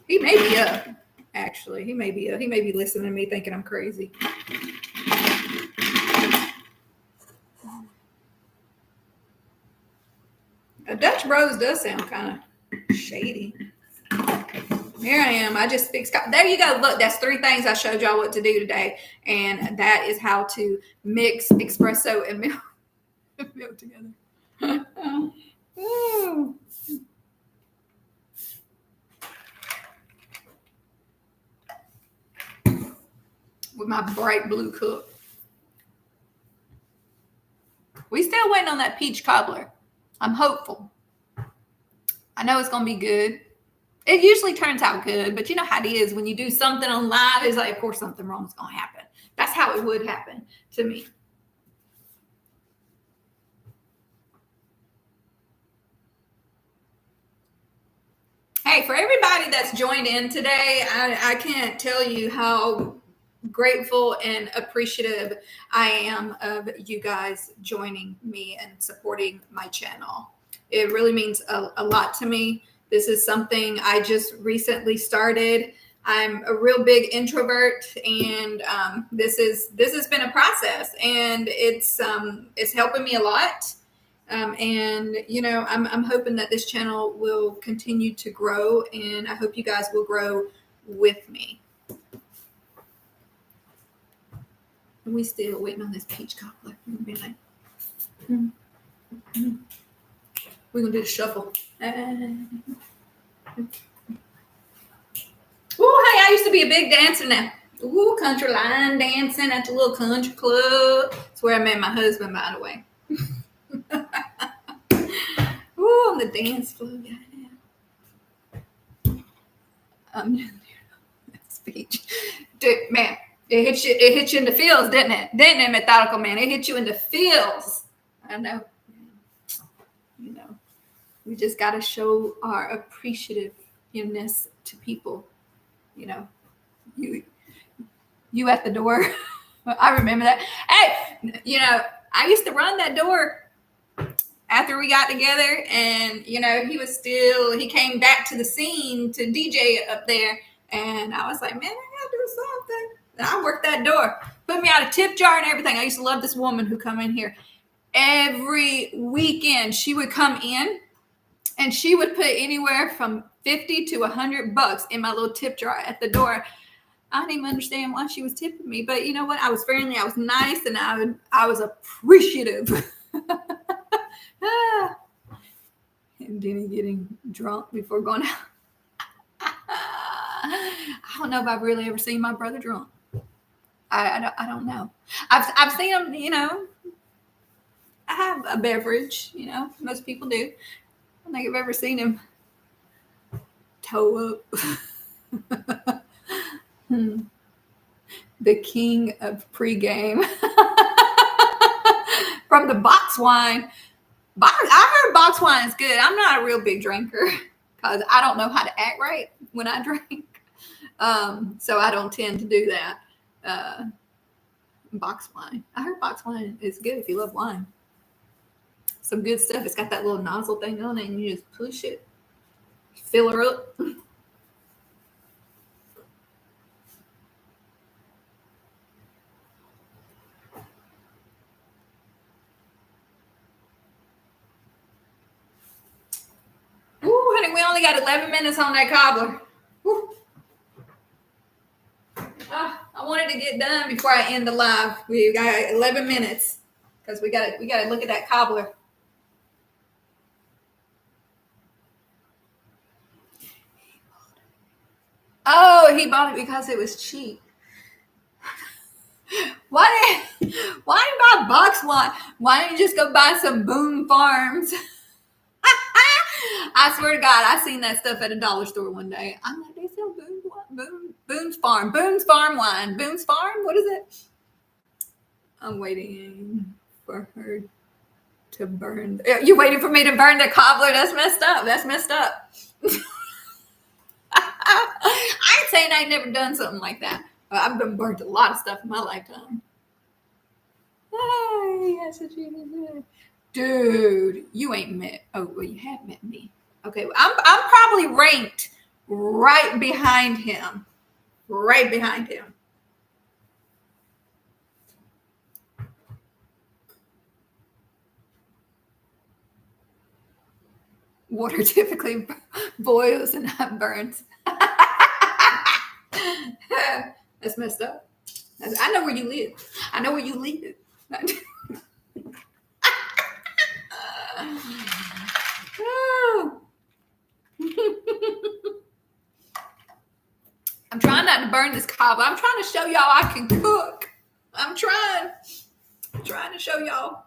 He may be up, actually. He may be up. He may be listening to me thinking I'm crazy. A Dutch Bros does sound kind of shady. Here I am. I just fixed. There you go. Look, that's 3 things I showed y'all what to do today, and that is how to mix espresso and milk together. Ooh. With my bright blue cup. We still waiting on that peach cobbler. I'm hopeful. I know it's going to be good. It usually turns out good, but you know how it is when you do something on live, it's like, of course, something wrong is going to happen. That's how it would happen to me. Hey, for everybody that's joined in today, I can't tell you how grateful and appreciative I am of you guys joining me and supporting my channel. It really means a lot to me. This is something I just recently started. I'm a real big introvert, and this has been a process, and it's helping me a lot. And you know, I'm hoping that this channel will continue to grow, and I hope you guys will grow with me. We still waiting on this peach cobbler. We're gonna do the shuffle. Oh, hey, I used to be a big dancer now. Ooh, country line dancing at the little country club. That's where I met my husband, by the way. Ooh, on the dance floor. Speech. Dude, man, it hit you in the feels, didn't it? Didn't it, methodical man? It hit you in the feels. I know. You know, we just got to show our appreciativeness to people. You know, you at the door. I remember that. Hey, you know, I used to run that door after we got together, and you know, he came back to the scene to DJ up there, and I was like, man, I gotta do something. And I worked that door, put me out a tip jar and everything. I used to love this woman who come in here every weekend. She would come in, and she would put anywhere from $50 to $100 in my little tip jar at the door. I didn't even understand why she was tipping me, but you know what? I was friendly, I was nice, and I was appreciative. And Denny getting drunk before going out. I don't know if I've really ever seen my brother drunk. I don't know. I've seen him, you know. I have a beverage, you know. Most people do. I don't think I've ever seen him toe up. The king of pregame. From the box wine. I heard box wine is good. I'm not a real big drinker. because I don't know how to act right when I drink. So I don't tend to do that. Box wine. I heard box wine is good if you love wine. Some good stuff. It's got that little nozzle thing on it, and you just push it, fill her up. Ooh, honey, we only got 11 minutes on that cobbler. I wanted to get done before I end the live. We got 11 minutes because we got to look at that cobbler. Oh, he bought it because it was cheap. Why buy box wine? Why don't you just go buy some Boone Farms? I swear to God, I seen that stuff at a dollar store one day. I'm like, they sell Boone's Farm wine. Boone's Farm? What is it? I'm waiting for her to burn. You're waiting for me to burn the cobbler? That's messed up. I ain't saying I ain't never done something like that. I've been burnt a lot of stuff in my lifetime. Oh, yes, dude, you ain't met. Oh, well, you have met me. Okay, I'm probably ranked right behind him. Right behind him. Water typically boils and not burns. That's messed up. I know where you live. I'm trying not to burn this cobbler. I'm trying to show y'all I can cook. I'm trying to show y'all.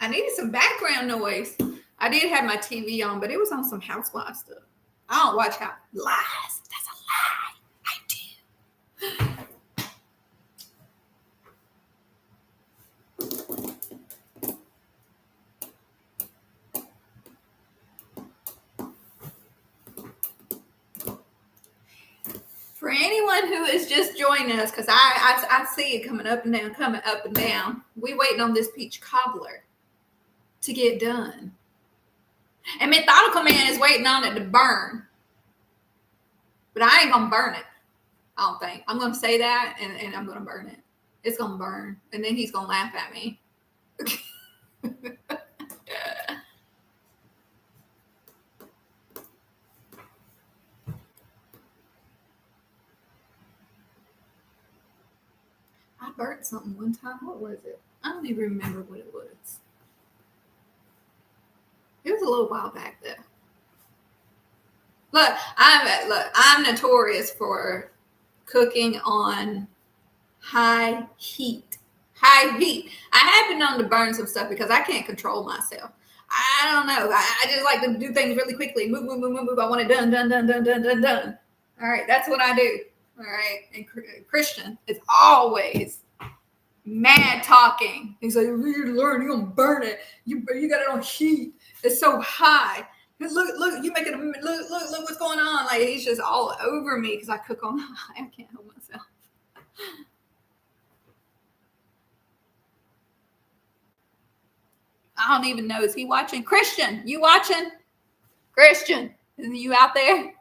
I needed some background noise. I did have my TV on, but it was on some housewife stuff. I don't watch lies. That's a lie. I do. For anyone who is just joining us, because I see it coming up and down. We waiting on this peach cobbler to get done. And Methodical Man is waiting on it to burn. But I ain't going to burn it. I don't think. I'm going to say that, and I'm going to burn it. It's going to burn. And then he's going to laugh at me. I burnt something one time. What was it? I don't even remember what it was. It was a little while back though. Look, I'm notorious for cooking on high heat. I have been known to burn some stuff because I can't control myself. I don't know. I just like to do things really quickly. Move. I want it done. All right, that's what I do. All right, and Christian is always mad talking. He's like, you learn, you're gonna burn it. You got it on heat. It's so high. Look, you make it. Look what's going on. Like he's just all over me because I cook on high. I can't help myself. I don't even know. Is he watching? Christian, you watching? Christian, is you out there?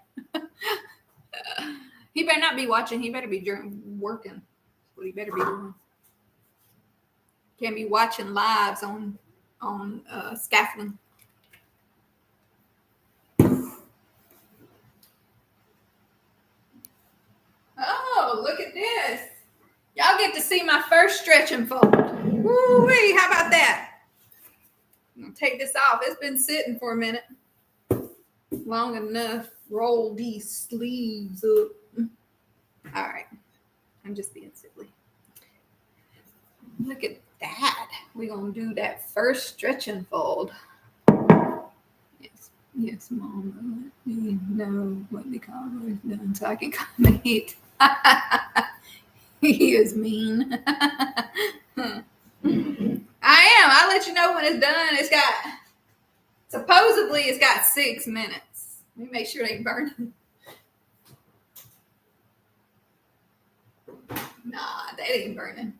He better not be watching. He better be working. That's what he better be doing. Can't be watching lives on scaffolding. Oh, look at this. Y'all get to see my first stretch and fold. Woo-wee, how about that? I'm going to take this off. It's been sitting for a minute. Long enough. Roll these sleeves up. All right. I'm just being silly. Look at that. We're going to do that first stretch and fold. Yes, Mama. You know what the Cobbler has done, so I can come and eat. He is mean. I am. I'll let you know when it's done. It's got Supposedly it's got 6 minutes. Let me make sure it ain't burning. Nah, that ain't burning.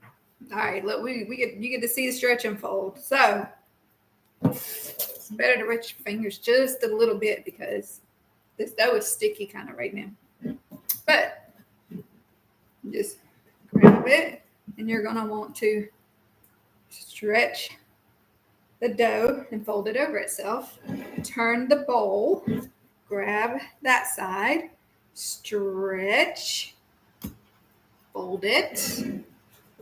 All right, look, you get to see the stretch and fold. So it's better to rest your fingers just a little bit because this dough is sticky kind of right now. But just grab it, and you're gonna want to stretch the dough and fold it over itself. Turn the bowl, grab that side, stretch, fold it.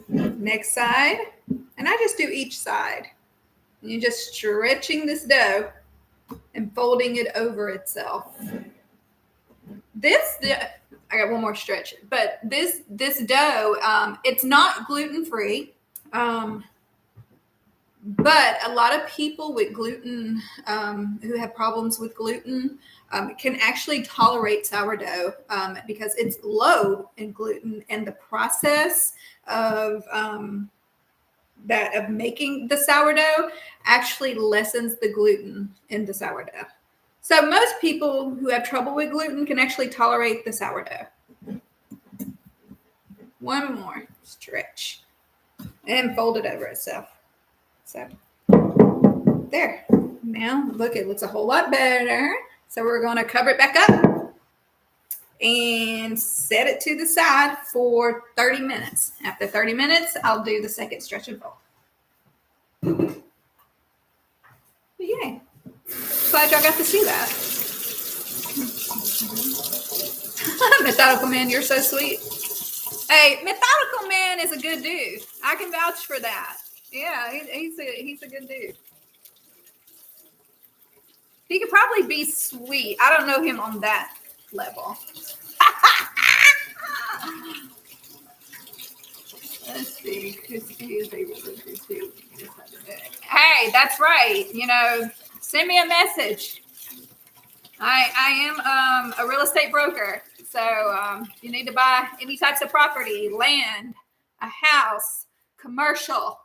Next side, and I just do each side. And you're just stretching this dough and folding it over itself. I got one more stretch, but this dough, it's not gluten free. But a lot of people with gluten, who have problems with gluten, can actually tolerate sourdough because it's low in gluten, and the process of making the sourdough actually lessens the gluten in the sourdough. So most people who have trouble with gluten can actually tolerate the sourdough. One more stretch and fold it over itself. So there. Now look, it looks a whole lot better. So we're going to cover it back up and set it to the side for 30 minutes. After 30 minutes, I'll do the second stretch and fold. Yay. Glad y'all got to see that. Methodical man, you're so sweet. Hey, Methodical man is a good dude. I can vouch for that. Yeah, he's a good dude. He could probably be sweet. I don't know him on that level. Let's see. Christy is a religious dude. Hey, that's right. Send me a message. I am a real estate broker. So you need to buy any types of property, land, a house, commercial.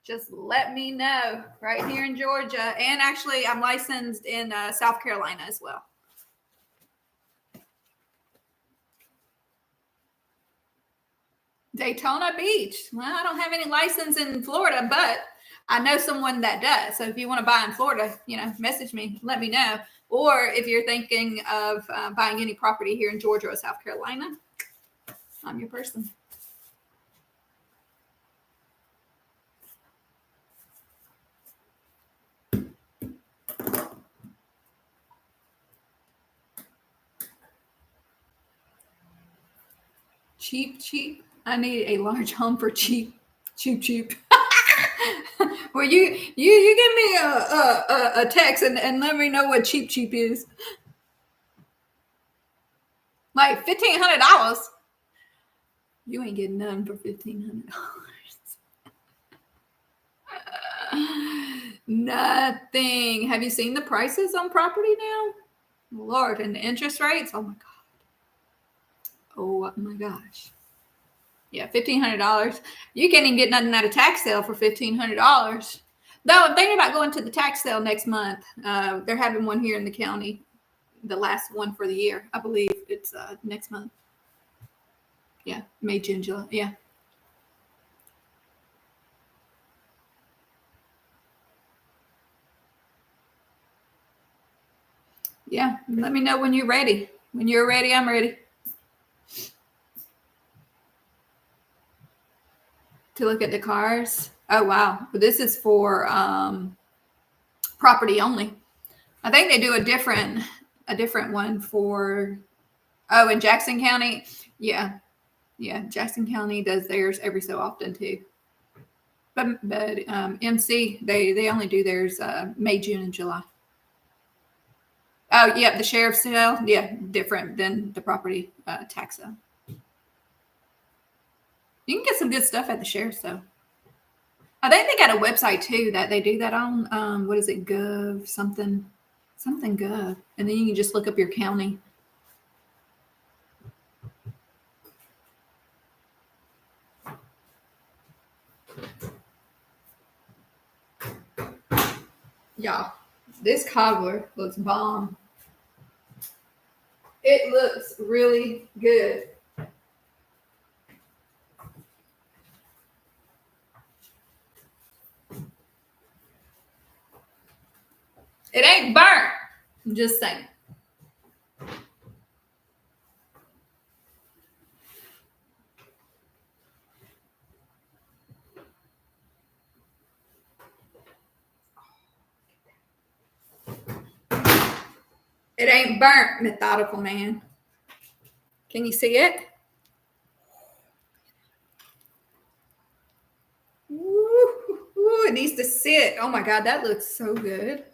Just let me know right here in Georgia. And actually, I'm licensed in South Carolina as well. Daytona Beach. Well, I don't have any license in Florida, but I know someone that does. So if you want to buy in Florida, message me, let me know. Or if you're thinking of buying any property here in Georgia or South Carolina, I'm your person. Cheap. I need a large home for cheap. Well, you give me a text and let me know what cheap is. Like $1,500. You ain't getting none for $1,500. Nothing. Have you seen the prices on property now? Lord, and the interest rates. Oh my god. Oh my gosh. Yeah, $1,500. You can't even get nothing at a tax sale for $1,500. Though I'm thinking about going to the tax sale next month. They're having one here in the county, the last one for the year. I believe it's next month. Yeah, May, June, July. Yeah. Yeah, let me know when you're ready. When you're ready, I'm ready. To look at the cars. Oh wow, but this is for property only. I think they do a different one for in Jackson County. Yeah, Jackson County does theirs every so often too. But MC they only do theirs May, June, and July. Oh yeah, the sheriff's sale. Yeah, different than the property tax sale. You can get some good stuff at the sheriff's sale. I think they got a website too that they do that on. What is it? Gov something gov, and then you can just look up your county. Yeah, This cobbler looks bomb. It looks really good. It ain't burnt. I'm just saying. It ain't burnt, methodical man. Can you see it? Ooh, it needs to sit. Oh my God, that looks so good.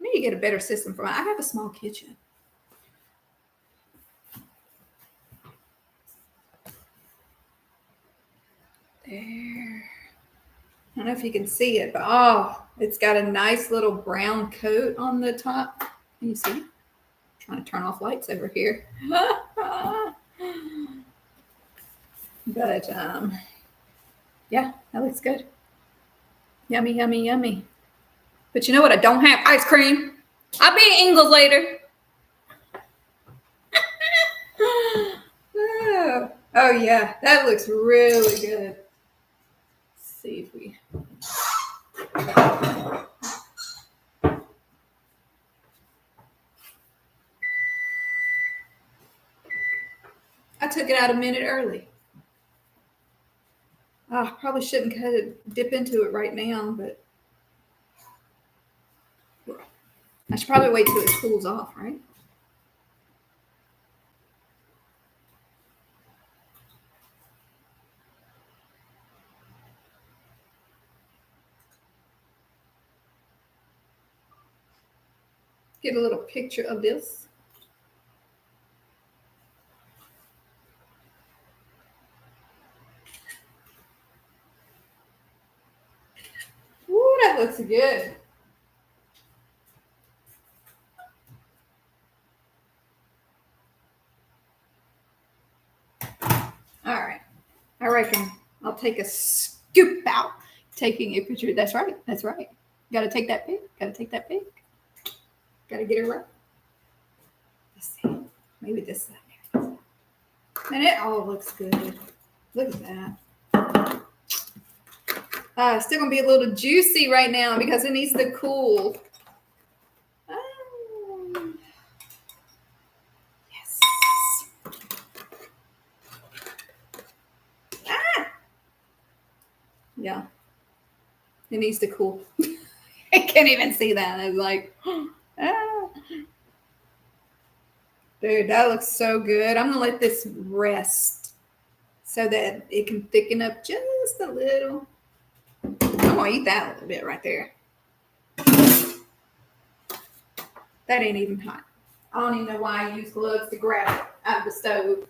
I need to get a better system for mine. I have a small kitchen. There. I don't know if you can see it, but oh, it's got a nice little brown coat on the top. Can you see? I'm trying to turn off lights over here. But yeah, that looks good. Yummy, yummy, yummy. But you know what? I don't have ice cream. I'll be in Ingles later. Oh yeah, that looks really good. Let's see if we. I took it out a minute early. Oh, probably shouldn't dip into it right now, but I should probably wait till it cools off, right? Get a little picture of this. Ooh, that looks good. All right. I reckon I'll take a scoop out, taking a picture. That's right. That's right. Got to take that pic. Got to take that pic. Got to get it right. Let's see. Maybe this side. And it all looks good. Look at that. Still going to be a little juicy right now because it needs to cool. Yes. Yeah. It needs to cool. I can't even see that. I was like, ah. Dude, that looks so good. I'm going to let this rest so that it can thicken up just a little. I'm going to eat that a little bit right there. That ain't even hot. I don't even know why I use gloves to grab it out of the stove.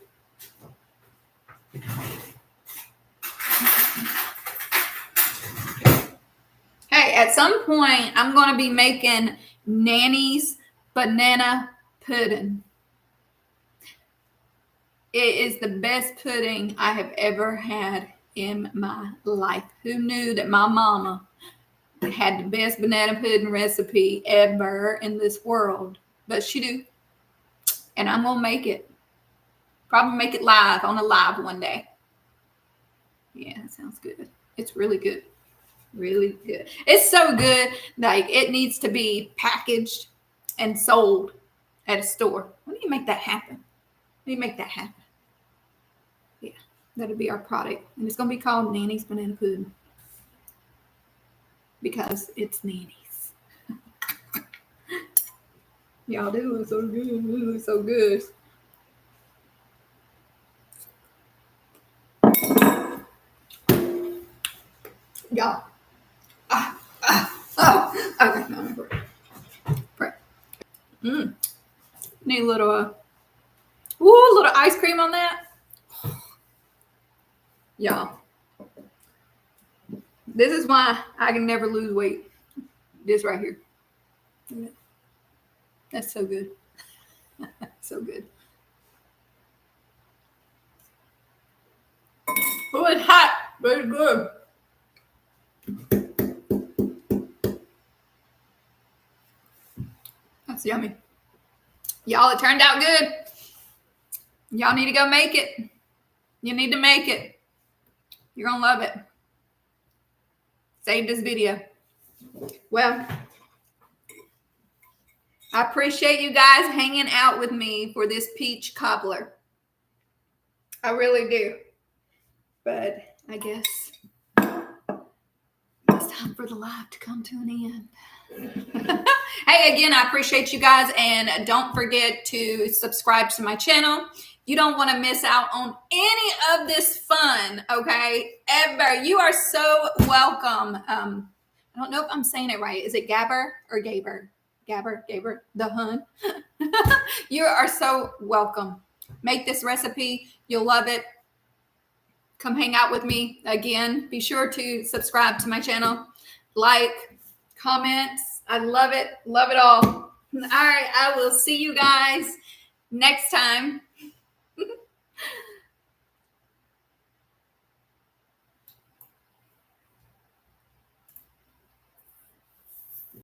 Hey, at some point, I'm going to be making Nanny's banana pudding. It is the best pudding I have ever had in my life. Who knew that my mama had the best banana pudding recipe ever in this world? But she do. And I'm going to make it. Probably make it live on a live one day. Yeah, that sounds good. It's really good. Really good. It's so good. Like, it needs to be packaged and sold at a store. We need to make that happen. We need to make that happen. Yeah, that'll be our product. And it's going to be called Nanny's Banana Pudding. Because it's Nanny's. Y'all do it so good. It looks so good. Y'all. Okay, no, pray. Need a little, little ice cream on that. Y'all. This is why I can never lose weight. This right here. That's so good. So good. Oh, it's hot, but it's good. That's yummy. Y'all, it turned out good. Y'all need to go make it. You need to make it. You're going to love it. Save this video. Well, I appreciate you guys hanging out with me for this peach cobbler. I really do. But I guess it's time for the live to come to an end. Hey, again, I appreciate you guys. And don't forget to subscribe to my channel. You don't want to miss out on any of this fun, okay? Ever. You are so welcome. I don't know if I'm saying it right. Is it Gabber or Gaber? Gaber, the hun. You are so welcome. Make this recipe. You'll love it. Come hang out with me. Again, be sure to subscribe to my channel. Like, comments. I love it. Love it all. All right. I will see you guys next time.